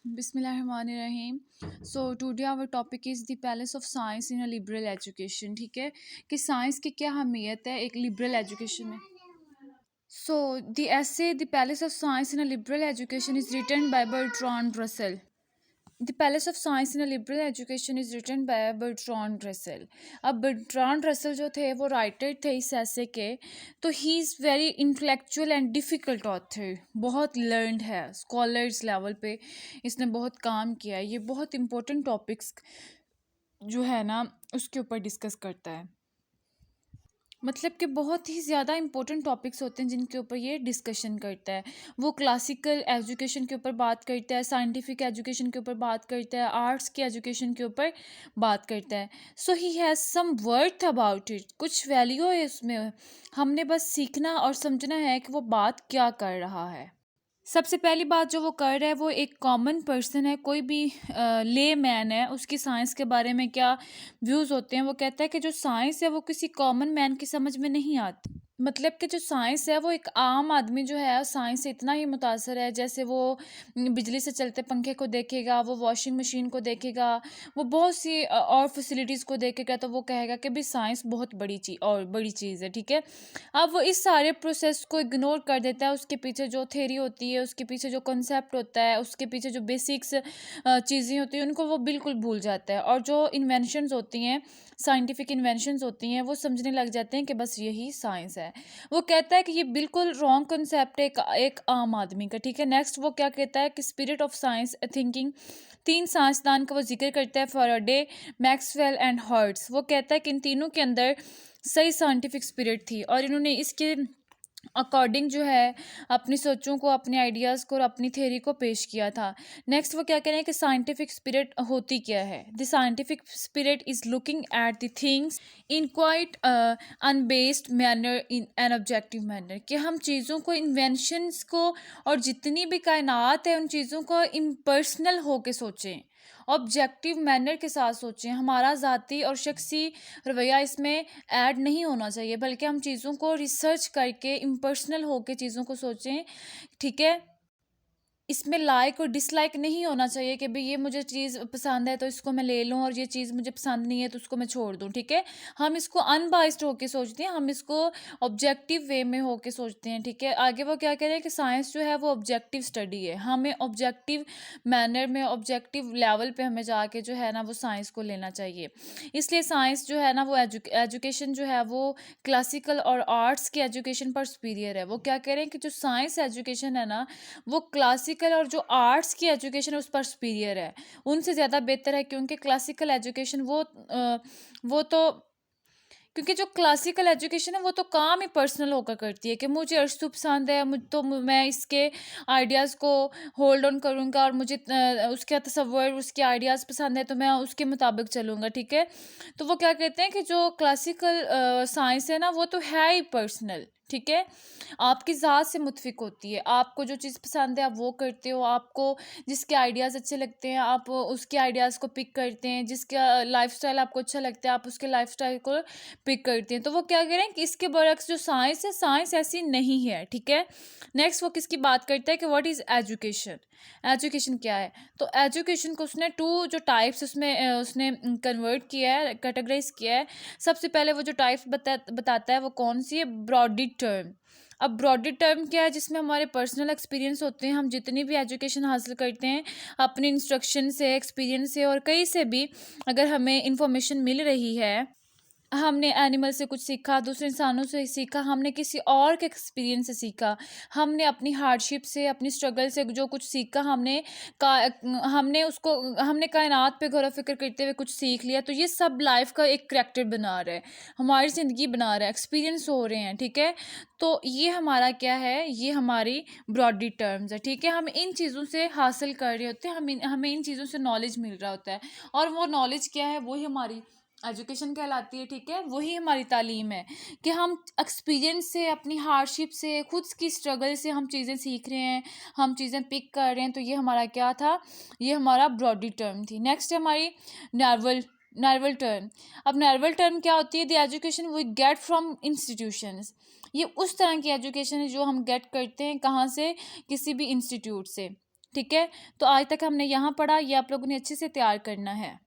बिस्मिल्लाहिर्रहमानिर्रहीम। So today our topic is the place of science in a liberal education. ठीक है कि science की क्या अहमियत है एक लिबरल एजुकेशन में। So the essay the place of science in a liberal education is written by Bertrand Russell. The place of science in a liberal education is written by Bertrand Russell. अब Bertrand Russell जो थे वो writer थे इस essay के। तो he is very intellectual and difficult author, बहुत learned है, स्कॉलर्स लेवल पे इसने बहुत काम किया है। ये बहुत इंपॉर्टेंट टॉपिक्स जो है ना उसके ऊपर डिस्कस करता है। मतलब कि बहुत ही ज़्यादा इंपॉर्टेंट टॉपिक्स होते हैं जिनके ऊपर ये डिस्कशन करता है। वो क्लासिकल एजुकेशन के ऊपर बात करता है, साइंटिफिक एजुकेशन के ऊपर बात करता है, आर्ट्स की एजुकेशन के ऊपर बात करता है। So he has some worth about it, कुछ वैल्यू है उसमें। हमने बस सीखना और समझना है कि वो बात क्या कर रहा है। सबसे पहली बात जो वो कर रहा है वो एक कॉमन पर्सन है, कोई भी ले मैन है, उसकी साइंस के बारे में क्या व्यूज़ होते हैं। वो कहता है कि जो साइंस है वो किसी कॉमन मैन की समझ में नहीं आती। मतलब कि जो साइंस है वो एक आम आदमी जो है साइंस से इतना ही मुतासर है, जैसे वो बिजली से चलते पंखे को देखेगा, वो वॉशिंग मशीन को देखेगा, वो बहुत सी और फैसिलिटीज़ को देखेगा, तो वो कहेगा कि भाई साइंस बहुत बड़ी चीज़ और बड़ी चीज़ है। ठीक है, अब वो इस सारे प्रोसेस को इग्नोर कर देता है। उसके पीछे जो थ्योरी होती है, उसके पीछे जो कॉन्सेप्ट होता है, उसके पीछे जो बेसिक्स चीज़ें होती हैं उनको वो बिल्कुल भूल जाता है। और जो इन्वेंशंस होती हैं, साइंटिफिक इन्वेंशंस होती हैं, वो समझने लग जाते हैं कि बस यही साइंस है। वो कहता है कि ये बिल्कुल रॉन्ग कॉन्सेप्ट है एक आम आदमी का। ठीक है, नेक्स्ट वो क्या कहता है कि स्पिरिट ऑफ साइंस थिंकिंग, तीन साइंसदान का वो जिक्र करता है, फैराडे, मैक्सवेल एंड हर्ट्ज। वो कहता है कि इन तीनों के अंदर सही साइंटिफिक स्पिरिट थी और इन्होंने इसके अकॉर्डिंग जो है अपनी सोचों को, अपने आइडियाज़ को और अपनी थ्योरी को पेश किया था। नेक्स्ट वो क्या कह रहे हैं कि साइंटिफिक स्पिरिट होती क्या है। The scientific spirit is looking at the things in quite unbased manner, in an objective manner, कि हम चीज़ों को, इन्वेंशंस को और जितनी भी कायनात है उन चीज़ों को इम्पर्सनल होके सोचें, ऑब्जेक्टिव मैनर के साथ सोचें। हमारा ज़ाती और शख्सी रवैया इसमें ऐड नहीं होना चाहिए, बल्कि हम चीज़ों को रिसर्च करके इम्पर्सनल होके चीज़ों को सोचें। ठीक है, इसमें लाइक और डिसलाइक नहीं होना चाहिए कि भाई ये मुझे चीज़ पसंद है तो इसको मैं ले लूँ और ये चीज़ मुझे पसंद नहीं है तो उसको मैं छोड़ दूँ। ठीक है, हम इसको अनबाइस्ड होके सोचते हैं, हम इसको ऑब्जेक्टिव वे में होके सोचते हैं। ठीक है, आगे वो क्या कह रहे हैं कि साइंस जो है वो ऑब्जेक्टिव स्टडी है, हमें ऑब्जेक्टिव मैनर में, ऑब्जेक्टिव लेवल पे हमें जाके जो है ना वो साइंस को लेना चाहिए। इसलिए साइंस जो है ना वो एजुकेशन जो है वो क्लासिकल और आर्ट्स की एजुकेशन पर सुपीरियर है। वो क्या कह रहे हैं कि जो साइंस एजुकेशन है ना वो क्लासिकल और जो आर्ट्स की एजुकेशन है उस पर सुपीरियर है, उनसे ज़्यादा बेहतर है। क्योंकि क्लासिकल एजुकेशन वो तो क्योंकि जो क्लासिकल एजुकेशन है वो तो काम ही पर्सनल होकर करती है कि मुझे अरस्तू पसंद है, मैं इसके आइडियाज़ को होल्ड ऑन करूँगा और मुझे उसका तसव्वुर, उसके आइडियाज़ पसंद है तो मैं उसके मुताबिक चलूँगा। ठीक है, तो वो क्या कहते हैं कि जो क्लासिकल साइंस है ना वो तो है ही पर्सनल। ठीक है, आपकी ज़ात से मुतफिक होती है, आपको जो चीज़ पसंद है आप वो करते हो, आपको जिसके आइडियाज़ अच्छे लगते हैं आप उसके आइडियाज़ को पिक करते हैं, जिसका लाइफस्टाइल आपको अच्छा लगता है आप उसके लाइफस्टाइल को पिक करते हैं। तो वो क्या कह रहे हैं कि इसके बरक्स जो साइंस है, साइंस ऐसी नहीं है। ठीक है, नेक्स्ट वो किसकी बात करता है कि व्हाट इज़ एजुकेशन, एजुकेशन क्या है। तो एजुकेशन को उसने टू जो टाइप्स उसने कन्वर्ट किया है, कैटेगराइज किया है। सबसे पहले वो जो टाइप्स बताता है वो कौन सी है, ब्रॉडी टर्म। अब ब्रॉडी टर्म क्या है, जिसमें हमारे पर्सनल एक्सपीरियंस होते हैं, हम जितनी भी एजुकेशन हासिल करते हैं अपनी इंस्ट्रक्शन से, एक्सपीरियंस से और कहीं से भी अगर हमें इंफॉर्मेशन मिल रही है, हमने एनिमल से कुछ सीखा, दूसरे इंसानों से सीखा, हमने किसी और के एक्सपीरियंस से सीखा, हमने अपनी हार्डशिप से, अपनी स्ट्रगल से जो कुछ सीखा, का हमने कायनात पे गौर फिक्र करते हुए कुछ सीख लिया, तो ये सब लाइफ का एक करैक्टर बना रहा है, हमारी ज़िंदगी बना रहा है, एक्सपीरियंस हो रहे हैं। ठीक है, तो ये हमारा क्या है, ये हमारी ब्रॉडी टर्म्स है। ठीक है, हम इन चीज़ों से हासिल कर रहे होते हैं, हमें इन चीज़ों से नॉलेज मिल रहा होता है और वो नॉलेज क्या है, वही हमारी एजुकेशन कहलाती है। ठीक है, वही हमारी तालीम है कि हम एक्सपीरियंस से, अपनी हार्डशिप से, खुद की स्ट्रगल से हम चीज़ें सीख रहे हैं, हम चीज़ें पिक कर रहे हैं। तो ये हमारा क्या था, ये हमारा ब्रॉडी टर्म थी। नेक्स्ट है हमारी नर्वल नर्वल टर्म। अब नर्वल टर्म क्या होती है, the education we get from institutions. ये उस तरह की एजुकेशन है जो हम गेट करते हैं कहाँ से, किसी भी इंस्टीट्यूट से। ठीक है? तो आज तक हमने यहाँ पढ़ा, ये आप लोगों ने अच्छे से तैयार करना है।